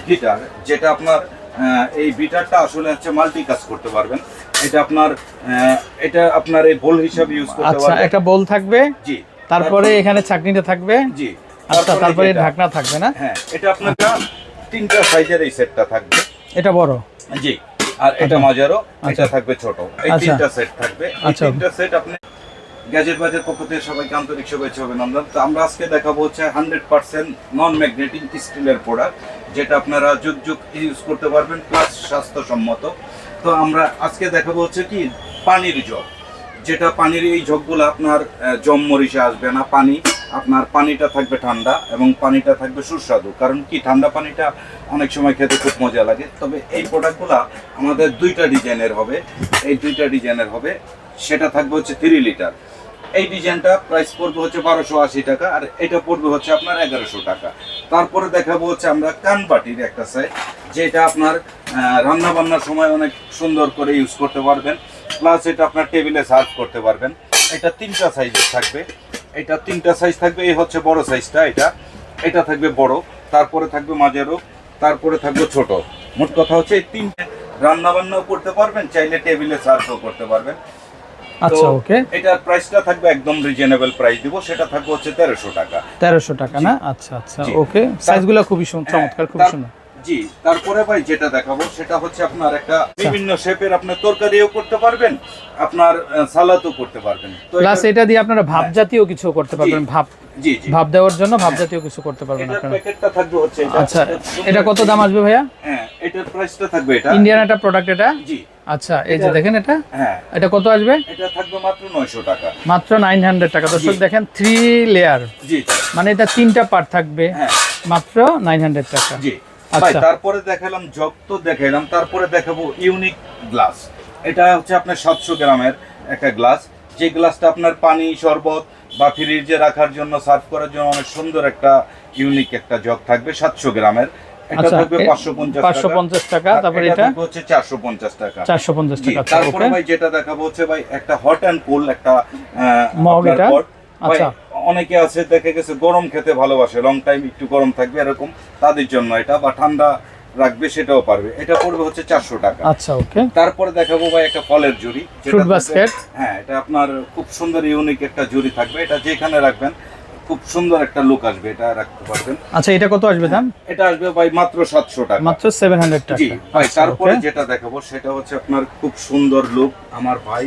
Heater, যেটা আপনার এই বিটারটা আসলে হচ্ছে মাল্টি কাজ করতে পারবেন। এটা আপনার এই বোল হিসাবে ইউজ করতে পারবেন। আচ্ছা, একটা বোল থাকবে, জি। তারপরে এখানে ছাঁকনিটা থাকবে, জি। আচ্ছা, তারপরে ঢাকনা থাকবে না? হ্যাঁ, এটা আপনার 3টা সাইজের এই সেটটা থাকবে। এটা বড়, জি, আর এটা মাঝারো, এটা থাকবে ছোট। এই 3টা সেট থাকবে। এই 3টা সেট আপনি গ্যাজেট বাজার পক্ষ থেকে সবাইকে আন্তরিক শুভেচ্ছা অভিনন্দন। তো আমরা আজকে দেখাবো হচ্ছে 100% নন ম্যাগনেটিক স্টিলের প্রোডাক্ট, যেটা আপনারা যুগ যুগ ইউজ করতে পারবেন, প্লাস স্বাস্থ্যসম্মত। তো আমরা আজকে দেখাবো হচ্ছে কি পানির জগ, যেটা পানির এই জগগুলো আপনার জম মরিচে আসবে না। আপনার পানিটা থাকবে ঠান্ডা এবং পানিটা থাকবে সুস্বাদু। কারণ কি ঠান্ডা পানিটা অনেক সময় খেতে খুব মজা লাগে। তবে এই প্রোডাক্টগুলো আমাদের 2টা ডিজাইনের হবে। এই 2টা ডিজাইনের হবে, সেটা থাকবে হচ্ছে 3 লিটার। এই ডিজাইনটা প্রাইস পড়বে হচ্ছে 1280 টাকা, আর এটা পড়বে হচ্ছে আপনার 1100 টাকা। তারপরে দেখাবো হচ্ছে আমরা কানবাটির একটা সেট, যেটা আপনার রান্না বান্নার সময় অনেক সুন্দর করে ইউজ করতে পারবেন, প্লাস এটা আপনার টেবিলে সার্ভ করতে পারবেন। এটা 3টা সাইজের থাকবে। এটা 3টা সাইজ থাকবে। এই হচ্ছে বড় সাইজটা, এটা থাকবে বড়, তারপরে থাকবে মাঝারো, তারপরে থাকবে ছোট। মোট কথা হচ্ছে এই 3টে রান্না বান্নাও করতে পারবেন, চাইলে টেবিলে সার্ভও করতে পারবেন। আচ্ছা, ওকে। এটার প্রাইসটা থাকবে একদম রিজনেবল প্রাইস দিব, সেটা থাকবে হচ্ছে 1300 টাকা। 1300 টাকা না? আচ্ছা আচ্ছা, ওকে। সাইজগুলো খুবই চমৎকার, খুব সুন্দর। জি। তারপরে ভাই যেটা দেখাবো সেটা হচ্ছে আপনার একটা বিভিন্ন শেপের আপনার তরকারিও করতে পারবেন, আপনার সালাদও করতে পারবেন। তো প্লাস এটা দিয়ে আপনারা ভাপ জাতীয় কিছু করতে পারবেন, ভাপ, জি জি, ভাপ দেওয়ার জন্য ভাপ জাতীয় কিছু করতে পারবেন এটার আপনারা। প্যাকেটটা থাকবে হচ্ছে এটা। আচ্ছা, এটা কত দাম আসবে ভাইয়া? হ্যাঁ, এটার প্রাইসটা থাকবে, এটা ইন্ডিয়ান একটা প্রোডাক্ট এটা। জি। আচ্ছা, এই যে দেখেন এটা, হ্যাঁ, এটা কত আসবে? এটা থাকবে মাত্র 900 টাকা। মাত্র 900 টাকা। দর্শক দেখেন, 3 লেয়ার, জি, মানে এটা 3টা পার্ট থাকবে। হ্যাঁ, মাত্র 900 টাকা। জি। আচ্ছা, তারপরে দেখালাম জগ, তো দেখাইলাম। তারপরে দেখাবো ইউনিক গ্লাস। এটা হচ্ছে আপনার 700 গ্রামের একটা গ্লাস, যে গ্লাসটা আপনার পানি, শরবত বা ফ্রিজে রাখার জন্য, সার্ভ করার জন্য অনেক সুন্দর একটা ইউনিক একটা জগ থাকবে 700 গ্রামের। এটা থাকবে 550 টাকা। তারপরে এটা হচ্ছে 450 টাকা। 450 টাকা। তারপরে ভাই যেটা দেখাবো হচ্ছে ভাই একটা হট অ্যান্ড কুল একটা মগ। এটা আচ্ছা, অনেকে আছে দেখে গেছে গরম খেতে ভালোবাসে, লং টাইম একটু গরম থাকবে এরকম, তাদের জন্য এটা, বা ঠান্ডা রাখবে সেটাও পারবে। এটা পড়বে হচ্ছে 400 টাকা। আচ্ছা, ওকে। তারপরে দেখাবো ভাই একটা ফলের ঝুড়ি, ফ্রুট বাস্কেট। হ্যাঁ, এটা আপনার খুব সুন্দর ইউনিক একটা ঝুড়ি থাকবে। এটা যেখানে রাখবেন খুব সুন্দর একটা লুক আসবে, এটা রাখতে পারবেন। আচ্ছা, এটা কত আসবে দাম? এটা আসবে ভাই মাত্র 700 টাকা। মাত্র 700 টাকা। জি ভাই। তারপরে যেটা দেখাবো সেটা হচ্ছে আপনার খুব সুন্দর লুক, আমার ভাই,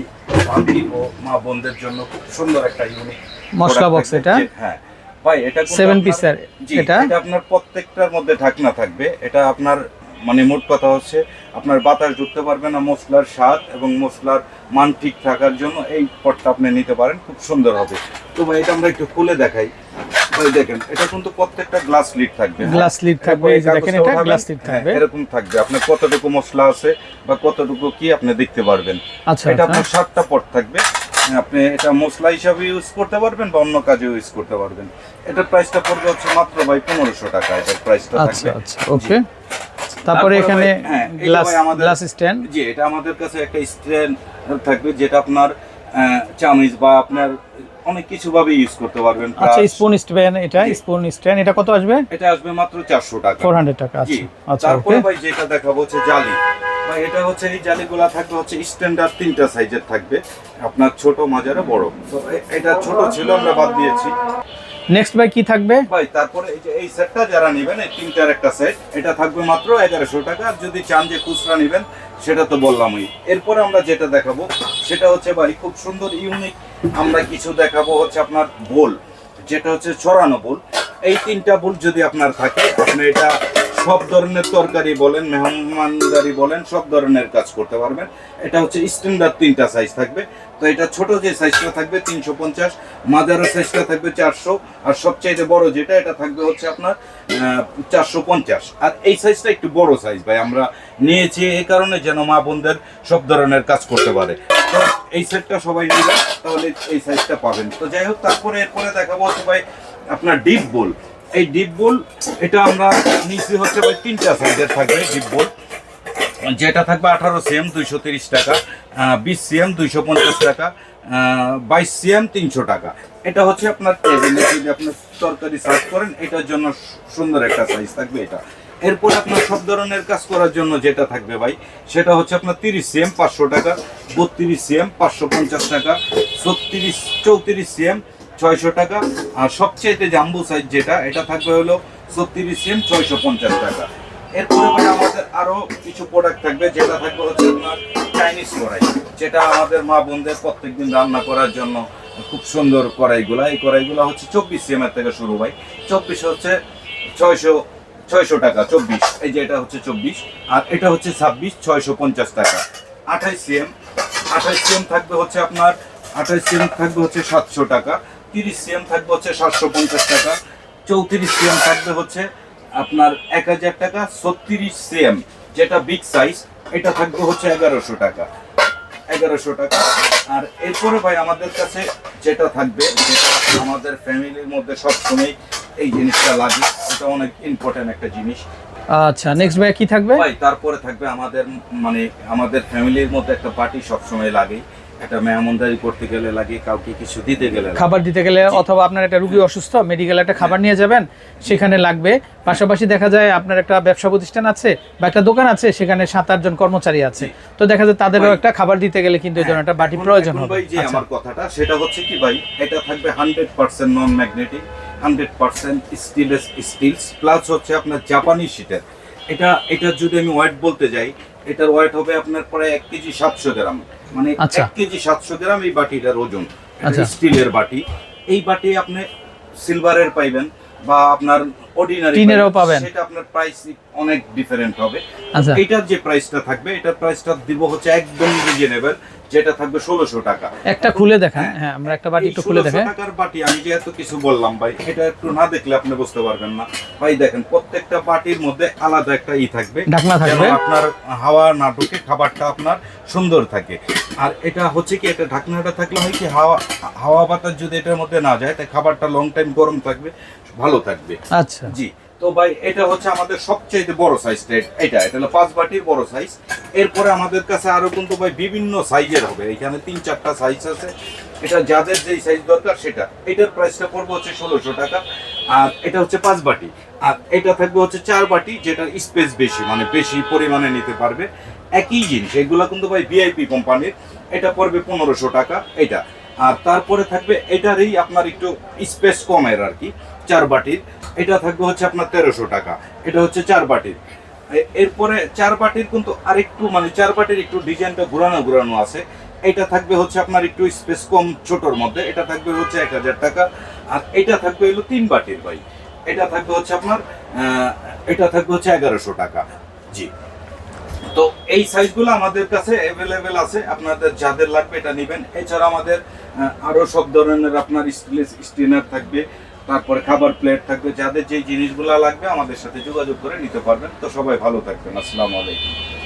ভাবি ও মা বোনদের জন্য খুব সুন্দর একটা ইউনিক মশলা বক্স। এটা হ্যাঁ ভাই, এটা 7 পিসের। এটা আপনার প্রত্যেকটার মধ্যে ঢাকনা থাকবে। এটা আপনার মানে মোট কথা হচ্ছে আপনার বাতাস ঢুকতে পারবে না, মশলার স্বাদ এবং মশলার মান ঠিক থাকার জন্য এই পটটা আপনি নিতে পারেন, খুব সুন্দর হবে। তো ভাই এটা আমরা একটু খুলে দেখাই। ভাই দেখেন, এটা কিন্তু প্রত্যেকটা গ্লাস লিড থাকবে, গ্লাস লিড থাকবে। এই যে দেখেন, এটা গ্লাস লিড থাকবে, এরকম থাকবে। আপনার কতটুকু মশলা আছে বা কতটুকু কি আপনি দেখতে পারবেন। আচ্ছা, এটা আপনার 7টা পট থাকবে। আপনি এটা মশলা হিসাবে ইউজ করতে পারবেন বা অন্য কাজে ইউজ করতে পারবেন। এটার প্রাইসটা পড়বে হচ্ছে মাত্র ভাই 1500 টাকা। এটার প্রাইসটা থাকবে। আচ্ছা, ওকে। তারপরে এখানে গ্লাস স্ট্যান্ড। জি, এটা আমাদের কাছে একটা স্ট্যান্ড থাকবে, যেটা আপনার চামিচ বা আপনার অনেক কিছু ভাবে ইউজ করতে পারবেন। আচ্ছা, স্পুন স্ট্যান্ড। এটা স্পুন স্ট্যান্ড, এটা কত আসবে? এটা আসবে মাত্র 400 টাকা। 400 টাকা। জি। আচ্ছা, তারপরে ভাই যেটা দেখাবো হচ্ছে জালি। ভাই এটা হচ্ছে এই জালিগুলা থাকবে হচ্ছে স্ট্যান্ডার্ড 3টা সাইজের থাকবে, আপনার ছোট, মাঝারি, বড়। তো এটা ছোট ছিল, আমরা বাদ দিয়েছি। নেক্সট ভাই কি থাকবে? ভাই তারপরে এই যে এই সেটটা যারা নেবেন, এই 3টার একটা সেট, এটা থাকবে মাত্র 1100 টাকা। আর যদি চান যে খুচরা নেবেন, সেটা তো বললামই। এরপরে আমরা যেটা দেখাবো সেটা হচ্ছে ভাই খুব সুন্দর ইউনিক আমরা কিছু দেখাবো হচ্ছে আপনার বোল, যেটা হচ্ছে ছড়ানো বোল। এই 3টা বোল যদি আপনার থাকে, আপনি এটা সব ধরনের তরকারি বলেন, মেহমানদারি বলেন, সব ধরনের কাজ করতে পারবেন। এটা হচ্ছে স্ট্যান্ডার্ড 3টা সাইজ থাকবে। তো এটা ছোট যে সাইজটা থাকবে 350, মাঝারি সাইজটা থাকবে 400, আর সবচাইতে বড় যেটা এটা থাকবে হচ্ছে আপনার 450। আর এই সাইজটা একটু বড় সাইজ ভাই আমরা নিয়েছি এই কারণে, যেন মা বোনদের সব ধরনের কাজ করতে পারে। তো এই সেটটা সবাই নেবেন, তাহলে এই সাইজটা পাবেন। তো যাই হোক, তারপরে এরপরে দেখাবো হচ্ছে ভাই আপনার ডিপ বোল। এই ডিপ বোল এটা আমরা নিচে হচ্ছে ভাই 3টা সাইজের থাকবে ডিপ বোল, যেটা থাকবে 18 সিএম 230 টাকা, 20 সিএম 250 টাকা, 22 সিএম 300 টাকা। এটা হচ্ছে আপনার টেবিলে যদি আপনার তরকারি সার্ভ করেন, এটার জন্য সুন্দর একটা সাইজ থাকবে এটা। এরপর আপনার সব ধরনের কাজ করার জন্য যেটা থাকবে ভাই, সেটা হচ্ছে আপনার 30 সিএম 500 টাকা, 32 সিএম 550 টাকা, 34 সিএম 600 টাকা, আর সবচেয়ে জাম্বো সাইজ যেটা, এটা থাকবে হলো 36 সিএম 650 টাকা। এরপরে ভাই আমাদের আরো কিছু প্রোডাক্ট থাকবে, যেটা থাকবে হচ্ছে আপনার চাইনিজ কড়াই, যেটা আমাদের মা বোনদের প্রত্যেকদিন রান্না করার জন্য খুব সুন্দর কড়াইগুলা। এই কড়াইগুলা হচ্ছে 24 সিএম এর থেকে শুরু ভাই। 24 হচ্ছে 600 টাকা, 24 এই যে এটা হচ্ছে 24, আর এটা হচ্ছে 26 650 টাকা। 28 সিএম থাকবে হচ্ছে আপনার 28 সিএম থাকবে হচ্ছে 700 টাকা। 30 সিএম থাকবে হচ্ছে 750 টাকা। 34 সিএম থাকবে হচ্ছে আপনার 1000 টাকা। 36 সিএম যেটা বিগ সাইজ, এটা থাকবে হচ্ছে 1100 টাকা, 1100 টাকা। আর এরপরে ভাই আমাদের কাছে যেটা থাকবে, যেটা আমাদের ফ্যামিলির মধ্যে সবসময় এই জিনিসটা লাগে, এটা অনেক ইম্পর্টেন্ট একটা জিনিস। আচ্ছা, নেক্সট ভাই কি থাকবে? ভাই তারপরে থাকবে আমাদের আমাদের ফ্যামিলির মধ্যে একটা পার্টি সবসময় লাগে, একটা মেহমানদারি করতে গেলে লাগে, কাউকে কিছু দিতে গেলে লাগে। খাবার দিতে গেলে, অথবা আপনার একটা রুগী অসুস্থ, মেডিকেলে একটা খাবার নিয়ে যাবেন, সেখানে লাগবে। পাশাপাশি দেখা যায় আপনার একটা ব্যবসা প্রতিষ্ঠান আছে বা একটা দোকান আছে, সেখানে 7-8 জন কর্মচারী আছে, তো দেখা যায় তাদেরও একটা খাবার দিতে গেলে কিন্তু এই ধরনের একটা বাটি প্রয়োজন হবে। ভাই যে আমার কথাটা সেটা হচ্ছে কি ভাই, এটা থাকবে 100% নন ম্যাগনেটিক, 100% স্টিলস, প্লাস হচ্ছে আপনার জাপানি শীটের। এটা যদি আমি ওয়েট বলতে যাই, এটার ওয়েট হবে আপনার প্রায় 1 কেজি 700 গ্রাম, মানে 1 কেজি 700 গ্রাম এই বাটিটার ওজন। স্টিলের বাটি, এই বাটি আপনি সিলভারের পাইবেন বা আপনার অর্ডিনারি টিনেরও পাবেন, সেটা আপনার প্রাইস অনেক ডিফারেন্ট হবে। এটার যে প্রাইসটা থাকবে, এটার প্রাইসটা দিব হচ্ছে একদম রিজনেবল, যেটা থাকবে 1600 টাকা। একটা খুলে দেখান। হ্যাঁ, আমরা একটা বাটি একটু খুলে দেখাই। 1600 টাকার বাটি আমি যে এত কিছু বললাম ভাই, এটা একটু না দেখলে আপনি বুঝতে পারবেন না ভাই। দেখেন প্রত্যেকটা বাটির মধ্যে আলাদা একটা থাকবে, ঢাকনা থাকবে, আপনার হাওয়া না ঢুকে খাবারটা আপনার সুন্দর থাকে। আর এটা হচ্ছে কি, এটা ঢাকনাটা থাকলে হয় কি, হাওয়া বাতাস যদি এটার মধ্যে না যায়, তাই খাবারটা লং টাইম গরম থাকবে, ভালো থাকবে। আচ্ছা জি। তো ভাই এটা হচ্ছে আমাদের সবচেয়ে বড় সাইজটা, এটা হলো 5 বাটির বড় সাইজ। এরপরে আমাদের কাছে আরো কিন্তু ভাই বিভিন্ন সাইজের হবে, এখানে 3-4টা সাইজ আছে। এটা যাদের যেই সাইজ দরকার সেটা, এটার প্রাইসটা পড়বে হচ্ছে 1600 টাকা। আর এটা হচ্ছে 5 বাটি, আর এটা থাকবে হচ্ছে 4 বাটি, যেটা স্পেস বেশি, মানে বেশি পরিমাণে নিতে পারবে। একই জিনিস, এগুলা কিন্তু ভাই ভিআইপি কোম্পানির, এটা পড়বে 1500 টাকা এটা। আর তারপরে থাকবে এটারই আপনার একটু স্পেস কমের আর কি, 4 বাটির, এটা থাকবে হচ্ছে আপনার 1300 টাকা। এটা হচ্ছে 4 বাটির। এরপরে 4 বাটির কিন্তু আরেকটু, মানে 4 বাটির একটু ডিজাইনটা ঘুরানো আছে, এটা থাকবে হচ্ছে আপনার একটু স্পেস কম ছোটর মধ্যে, এটা থাকবে হচ্ছে 1000 টাকা। আর এটা থাকবে হলো 3 বাটির ভাই, এটা থাকবে হচ্ছে আপনার এটা থাকবে হচ্ছে 1100 টাকা। জি। তো এই সাইজগুলো আমাদের কাছে অ্যাভেলেবেল আছে, আপনাদের যাদের লাগবে এটা নেবেন। এছাড়া আমাদের আরো সব ধরনের আপনার স্টিনার থাকবে, তারপরে খাবার প্লেট থাকবে, যাদের যে জিনিসগুলো লাগবে আমাদের সাথে যোগাযোগ করে নিতে পারবেন। তো সবাই ভালো থাকবেন, আসসালামু আলাইকুম।